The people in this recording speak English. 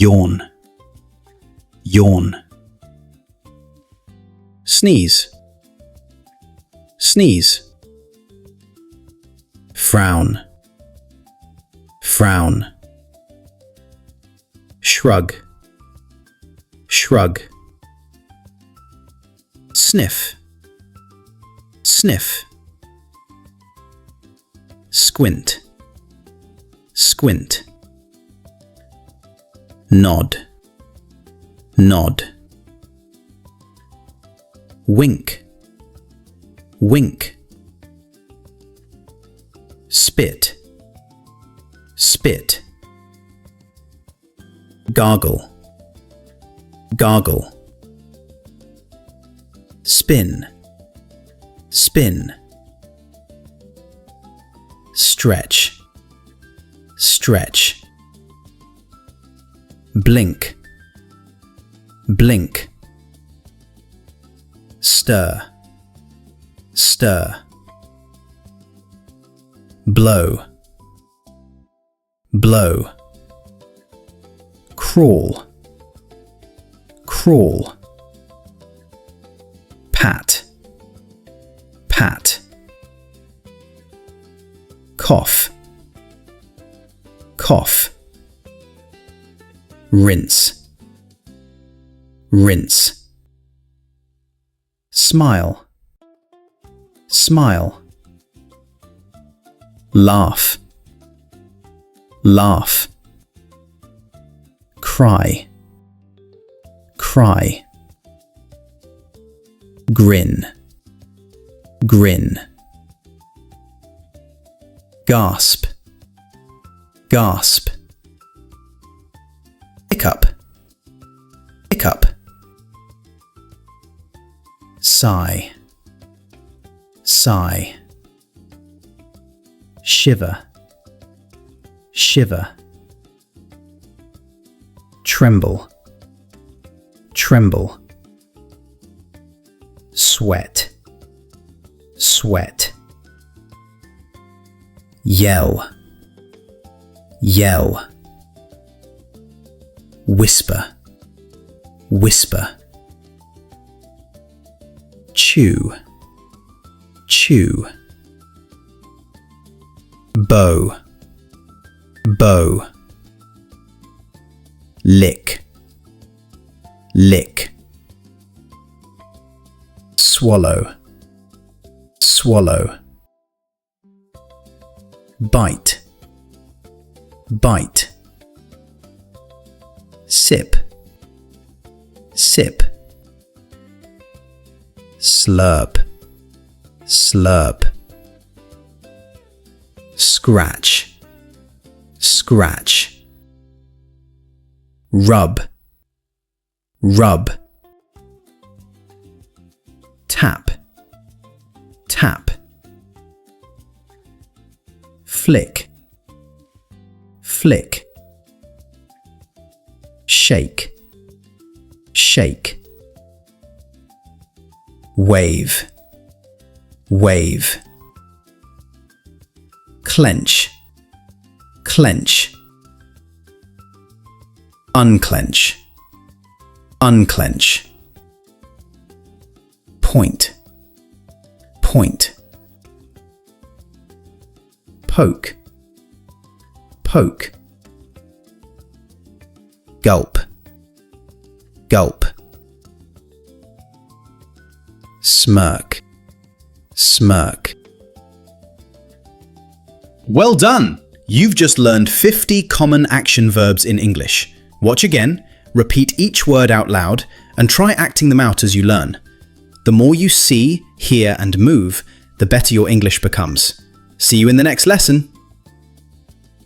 yawn, yawn. Sneeze, sneeze. Frown, frown. Shrug, shrug. Sniff, sniff. Squint, squint. Nod, nod. Wink, wink. Spit, spit. Gargle, gargle. Spin, spin. Stretch, stretch. Blink, blink. Stir, stir. Blow, blow. Crawl, crawl. Pat, pat. Cough, cough. Rinse, rinse. Smile, smile. Laugh, laugh. Cry, cry. Grin, grin. Gasp, gasp. Hiccup, hiccup. Sigh, sigh. Shiver, shiver. Tremble, tremble. Sweat, sweat. Yell, yell. Whisper, whisper. Chew, chew. Bow, bow. Lick, lick. Swallow, swallow. Bite, bite. Sip, sip. Slurp, slurp. Scratch, scratch. Rub, rub. Tap, tap. Flick, flick. Shake, shake. Wave, wave. Clench, clench. Unclench, unclench. Point, point. Poke, poke. Gulp, gulp. Smirk, smirk. Well done! You've just learned 50 common action verbs in English. Watch again, repeat each word out loud, and try acting them out as you learn. The more you see, hear, and move, the better your English becomes. See you in the next lesson.